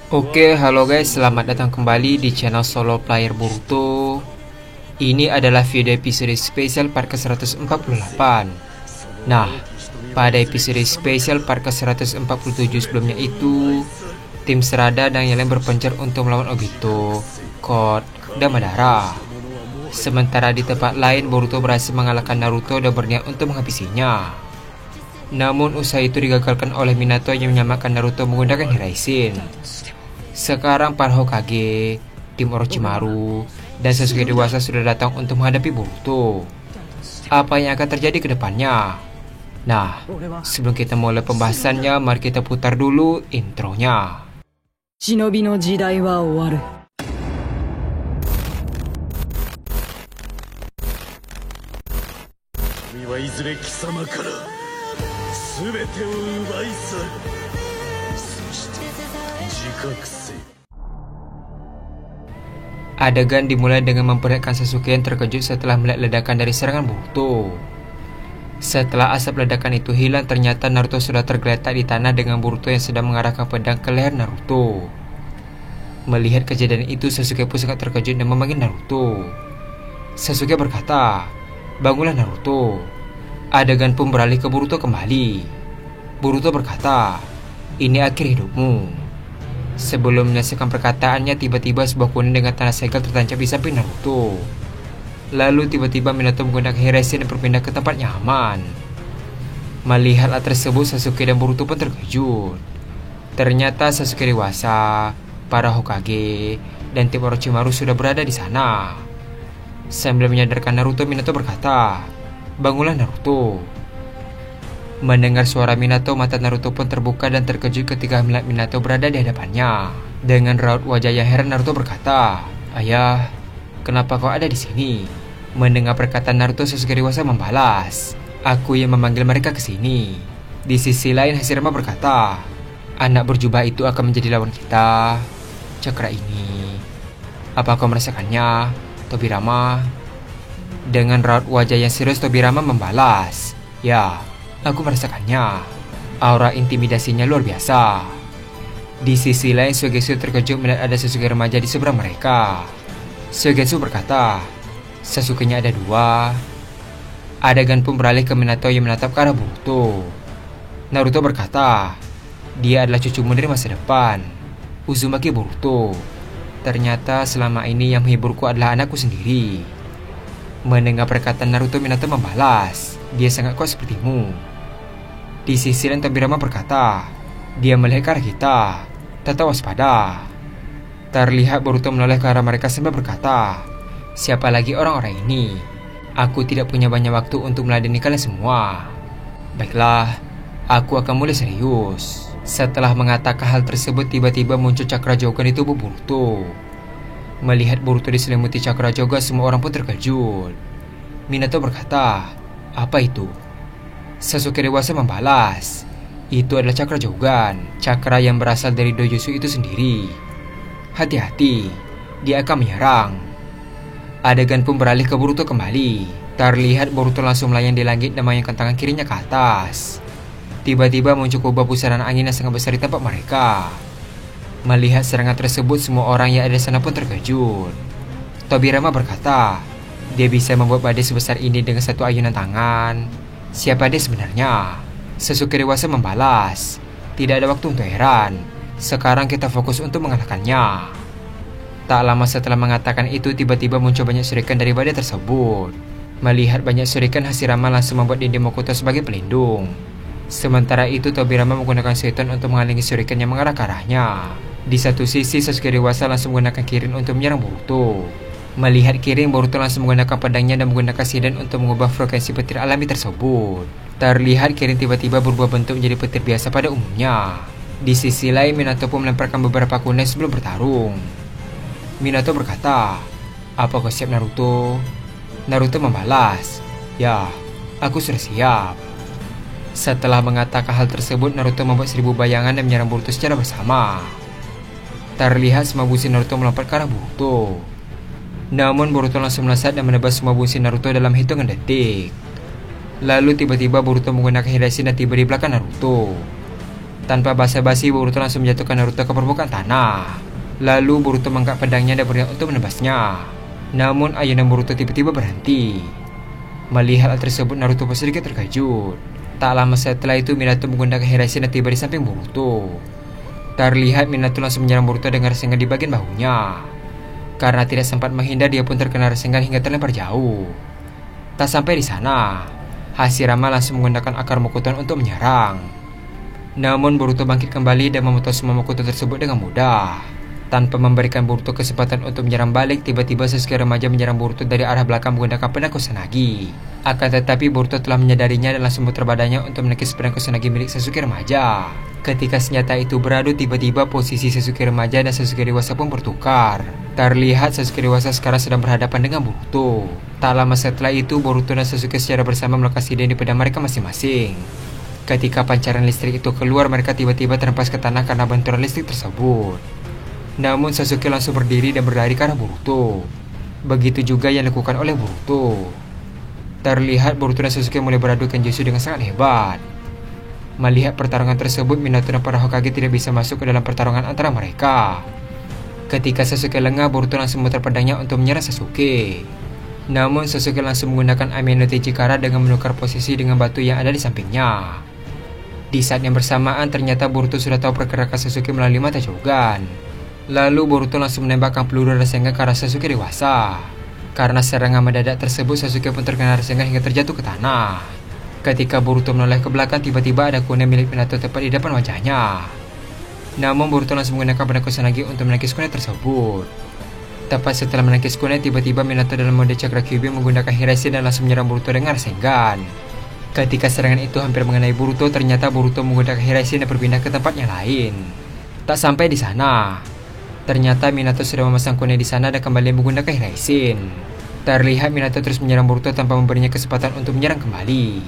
Oke, halo guys, selamat datang kembali di channel Solo Player Boruto. Ini adalah video episode spesial part ke-148. Nah, pada episode spesial part ke-147 sebelumnya itu, tim Serada dan yang lain berpencar untuk melawan Obito, Code, dan Madara. Sementara di tempat lain, Boruto berhasil mengalahkan Naruto dan berniat untuk menghabisinya. Namun usaha itu digagalkan oleh Minato yang menyamakan Naruto menggunakan Hiraishin. Sekarang para Hokage, tim Orochimaru, dan Sasuke dewasa sudah datang untuk menghadapi Boruto. Apa yang akan terjadi ke depannya? Nah, sebelum kita mulai pembahasannya, mari kita putar dulu intronya. Shinobi no jidai wa owaru. Adegan dimulai dengan memperlihatkan Sasuke yang terkejut setelah melihat ledakan dari serangan Boruto. Setelah asap ledakan itu hilang, ternyata Naruto sudah tergeletak di tanah dengan Boruto yang sedang mengarahkan pedang ke leher Naruto. Melihat kejadian itu, Sasuke pun sangat terkejut dan memanggil Naruto. Sasuke berkata, "Bangunlah Naruto." Adegan pun beralih ke Boruto kembali. Boruto berkata, "Ini akhir hidupmu." Sebelum menyelesaikan perkataannya, tiba-tiba sebuah kuning dengan tanah segel tertancap di samping Naruto. Lalu tiba-tiba Minato menggunakan Hiraishin dan berpindah ke tempatnya aman. Melihat hal tersebut, Sasuke dan Boruto pun terkejut. Ternyata Sasuke dewasa, para Hokage, dan tim Orochimaru sudah berada di sana. Sambil menyadarkan Naruto, Minato berkata, "Bangunlah Naruto." Mendengar suara Minato, mata Naruto pun terbuka dan terkejut ketika melihat Minato berada di hadapannya. Dengan raut wajah yang heran, Naruto berkata, "Ayah, kenapa kau ada di sini?" Mendengar perkataan Naruto, Sasuke dewasa membalas, "Aku yang memanggil mereka ke sini." Di sisi lain, Hashirama berkata, "Anak berjubah itu akan menjadi lawan kita. Cakra ini, apa kau merasakannya, Tobirama?" Dengan raut wajah yang serius, Tobirama membalas, "Ya, aku merasakannya. Aura intimidasinya luar biasa." Di sisi lain, Suigetsu terkejut melihat ada Sasuke remaja di seberang mereka. Suigetsu berkata, "Sasuke-nya ada dua." Adegan pun beralih ke Minato yang menatap ke arah Boruto. Naruto berkata, "Dia adalah cucumu dari masa depan, Uzumaki Boruto. Ternyata selama ini yang menghiburku adalah anakku sendiri." Mendengar perkataan Naruto, Minato membalas, "Dia sangat kuat sepertimu." Di sisi lain, Tobirama berkata, "Dia melihat ke arah kita. Tetap waspada." Terlihat Boruto menoleh ke arah mereka sambil berkata, "Siapa lagi orang-orang ini? Aku tidak punya banyak waktu untuk meladeni kalian semua. Baiklah, aku akan mulai serius." Setelah mengatakan hal tersebut, tiba-tiba muncul cakra Jogan di tubuh Boruto. Melihat Boruto diselimuti cakra Jogan, semua orang pun terkejut. Minato berkata, "Apa itu?" Sasuke dewasa membalas, "Itu adalah cakra Jogan, cakra yang berasal dari dojutsu itu sendiri. Hati-hati, dia akan menyerang." Adegan pun beralih ke Boruto kembali. Terlihat Boruto langsung melayang di langit dan memayangkan tangan kirinya ke atas. Tiba-tiba muncul kubah pusaran angin yang sangat besar di tempat mereka. Melihat serangan tersebut, semua orang yang ada di sana pun terkejut. Tobirama berkata, "Dia bisa membuat badai sebesar ini dengan satu ayunan tangan. Siapa dia sebenarnya?" Sasuke dewasa membalas, "Tidak ada waktu untuk heran. Sekarang kita fokus untuk mengalahkannya." Tak lama setelah mengatakan itu, tiba-tiba muncul banyak shuriken dari badai tersebut. Melihat banyak shuriken, Hashirama langsung membuat dinding Mokuto sebagai pelindung. Sementara itu, Tobirama menggunakan Suiton untuk menghalangi shuriken yang mengarah ke arahnya. Di satu sisi, Sasuke dewasa langsung menggunakan Kirin untuk menyerang Boruto. Melihat Kirin, Boruto langsung menggunakan pedangnya dan menggunakan Shiden untuk mengubah frekuensi petir alami tersebut. Terlihat Kirin tiba-tiba berubah bentuk menjadi petir biasa pada umumnya. Di sisi lain, Minato pun melemparkan beberapa kunai sebelum bertarung. Minato berkata, "Apa kau siap, Naruto?" Naruto membalas, "Ya, aku sudah siap." Setelah mengatakan hal tersebut, Naruto membuat 1000 bayangan dan menyerang Boruto secara bersama. Terlihat semua busi Naruto melompat ke arah Boruto. Namun Boruto langsung melesat dan menebas semua busi Naruto dalam hitungan detik. Lalu tiba-tiba Boruto menggunakan Hiraishin dan tiba di belakang Naruto. Tanpa basa-basi, Boruto langsung menjatuhkan Naruto ke permukaan tanah. Lalu Boruto mengangkat pedangnya dan berniat untuk menebasnya. Namun ayunan Boruto tiba-tiba berhenti. Melihat hal tersebut, Naruto pun sedikit terkejut. Tak lama setelah itu, Minato menggunakan Hiraishin dan tiba di samping Boruto. Terlihat Minato langsung menyerang Boruto dengan Rasengan di bagian bahunya. Karena tidak sempat menghindar, dia pun terkena Rasengan hingga terlempar jauh. Tak sampai di sana, Hashirama langsung menggunakan akar Mokuton untuk menyerang. Namun Boruto bangkit kembali dan memutus semua Mokuton tersebut dengan mudah. Tanpa memberikan Boruto kesempatan untuk menyerang balik, tiba-tiba Sasuke remaja menyerang Boruto dari arah belakang menggunakan pedang Kusanagi. Akan tetapi Boruto telah menyadarinya dan langsung memutar badannya untuk menekis pedang Kusanagi milik Sasuke remaja. Ketika senjata itu beradu, tiba-tiba posisi Sasuke remaja dan Sasuke dewasa pun bertukar. Terlihat Sasuke dewasa sekarang sedang berhadapan dengan Boruto. Tak lama setelah itu, Boruto dan Sasuke secara bersama melokasi di pedang mereka masing-masing. Ketika pancaran listrik itu keluar, mereka tiba-tiba terhempas ke tanah karena benturan listrik tersebut. Namun Sasuke langsung berdiri dan berlari ke arah Boruto. Begitu juga yang dilakukan oleh Boruto. Terlihat Boruto dan Sasuke mulai beradu kenjutsu dengan sangat hebat. Melihat pertarungan tersebut, Minato dan para Hokage tidak bisa masuk ke dalam pertarungan antara mereka. Ketika Sasuke lengah, Boruto langsung memutar pedangnya untuk menyerang Sasuke. Namun Sasuke langsung menggunakan Ame no Tejikara dengan menukar posisi dengan batu yang ada di sampingnya. Di saat yang bersamaan, ternyata Boruto sudah tahu pergerakan Sasuke melalui mata Jogan. Lalu Boruto langsung menembakkan peluru Rasengan ke arah Sasuke dewasa. Karena serangan mendadak tersebut, Sasuke pun terkena Rasengan hingga terjatuh ke tanah. Ketika Boruto menoleh ke belakang, tiba-tiba ada kunai milik Minato tepat di depan wajahnya. Namun Boruto langsung menggunakan pedang Kusanagi untuk menangkis kunai tersebut. Tepat setelah menangkis kunai, tiba-tiba Minato dalam mode Chakra Kyuubi menggunakan Hiraishin dan langsung menyerang Boruto dengan Rasengan. Ketika serangan itu hampir mengenai Boruto, ternyata Boruto menggunakan Hiraishin dan berpindah ke tempat yang lain. Tak sampai di sana, ternyata Minato sudah memasang kunai di sana dan kembali menggunakan Hiraishin. Terlihat Minato terus menyerang Boruto tanpa memberinya kesempatan untuk menyerang kembali.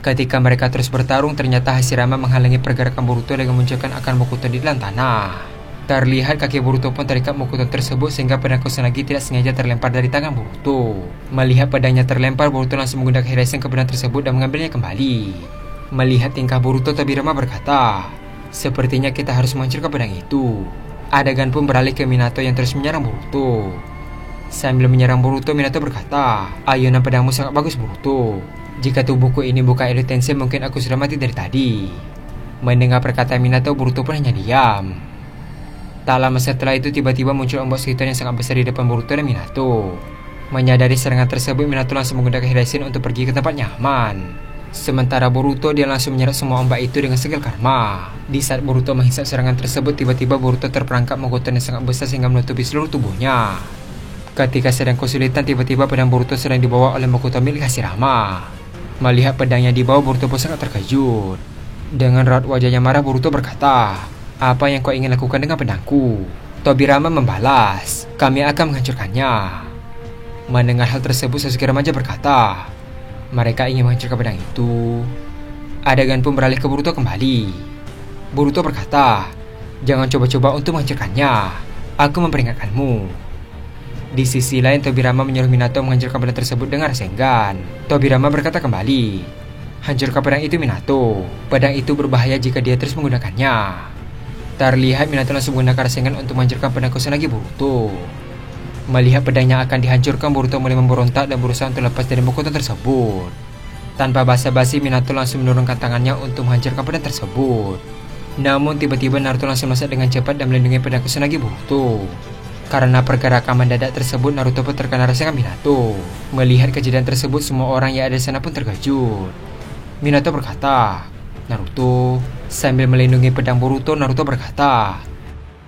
Ketika mereka terus bertarung, ternyata Hashirama menghalangi pergerakan Boruto dengan memunculkan akar Mokuton di dalam tanah. Terlihat kaki Boruto pun terikat Mokuton tersebut sehingga pedang Kusanagi tidak sengaja terlempar dari tangan Boruto. Melihat pedangnya terlempar, Boruto langsung menggunakan Hiraishin ke pedang tersebut dan mengambilnya kembali. Melihat tingkah Boruto, Tobirama berkata, "Sepertinya kita harus menghancurkan pedang itu." Adegan pun beralih ke Minato yang terus menyerang Boruto. Sambil menyerang Boruto, Minato berkata, "Ayunan pedangmu sangat bagus, Boruto. Jika tubuhku ini bukan Elite Tensei, mungkin aku sudah mati dari tadi." Mendengar perkataan Minato, Boruto pun hanya diam. Tak lama setelah itu, tiba-tiba muncul ombak sekitar yang sangat besar di depan Boruto dan Minato. Menyadari serangan tersebut, Minato langsung menggunakan Hiraishin untuk pergi ke tempat yang aman. Sementara Boruto, dia langsung menyerap semua ombak itu dengan skill karma. Di saat Boruto menghisap serangan tersebut, tiba-tiba Boruto terperangkap Mokuton yang sangat besar sehingga menutupi seluruh tubuhnya. Ketika sedang kesulitan, tiba-tiba pedang Boruto sedang dibawa oleh Mokuton milik Hashirama. Melihat pedangnya dibawa, Boruto pun sangat terkejut. Dengan raut wajahnya marah, Boruto berkata, "Apa yang kau ingin lakukan dengan pedangku?" Tobirama membalas, "Kami akan menghancurkannya." Mendengar hal tersebut, Sasuke remaja berkata, "Mereka ingin menghancurkan pedang itu." Adegan pun beralih ke Boruto kembali. Boruto berkata, "Jangan coba-coba untuk menghancurkannya. Aku memperingatkanmu." Di sisi lain, Tobirama menyuruh Minato menghancurkan pedang tersebut dengan Rasengan. Tobirama berkata kembali, "Hancurkan pedang itu, Minato. Pedang itu berbahaya jika dia terus menggunakannya." Terlihat Minato langsung menggunakan Rasengan untuk menghancurkan pedang Kusanagi Boruto. Melihat pedangnya akan dihancurkan, Boruto mulai memberontak dan berusaha untuk lepas dari Mokuton tersebut. Tanpa basa-basi, Minato langsung menurunkan tangannya untuk menghancurkan pedang tersebut. Namun tiba-tiba Naruto langsung masuk dengan cepat dan melindungi pedang Kusanagi Boruto. Karena pergerakan mendadak tersebut, Naruto pun terkena Rasengan Minato. Melihat kejadian tersebut, semua orang yang ada di sana pun terkejut. Minato berkata, "Naruto." Sambil melindungi pedang Boruto, Naruto berkata,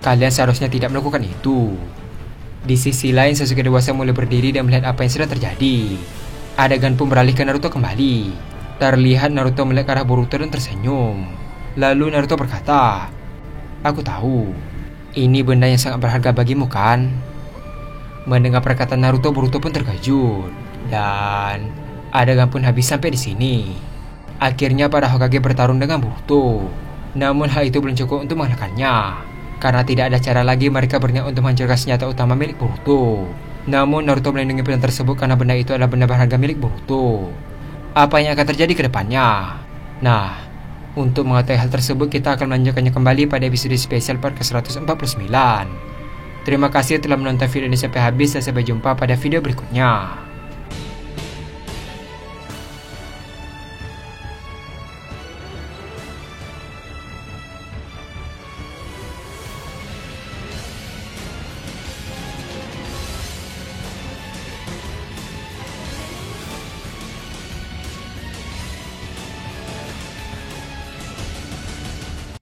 "Kalian seharusnya tidak melakukan itu." Di sisi lain, Sasuke dewasa mulai berdiri dan melihat apa yang sedang terjadi. Adegan pun beralih ke Naruto kembali. Terlihat Naruto melihat ke arah Boruto dan tersenyum. Lalu Naruto berkata, "Aku tahu, ini benda yang sangat berharga bagimu, kan?" Mendengar perkataan Naruto, Boruto pun terkejut. Dan adegan pun habis sampai di sini. Akhirnya para Hokage bertarung dengan Boruto. Namun hal itu belum cukup untuk mengalahkannya. Karena tidak ada cara lagi, mereka berniat untuk menghancurkan senjata utama milik Boruto. Namun Naruto melindungi pedang tersebut karena benda itu adalah benda berharga milik Boruto. Apa yang akan terjadi ke depannya? Nah, Untuk mengetahui hal tersebut, kita akan melanjutkannya kembali pada episode spesial part ke-149. Terima kasih telah menonton video ini sampai habis dan sampai jumpa pada video berikutnya.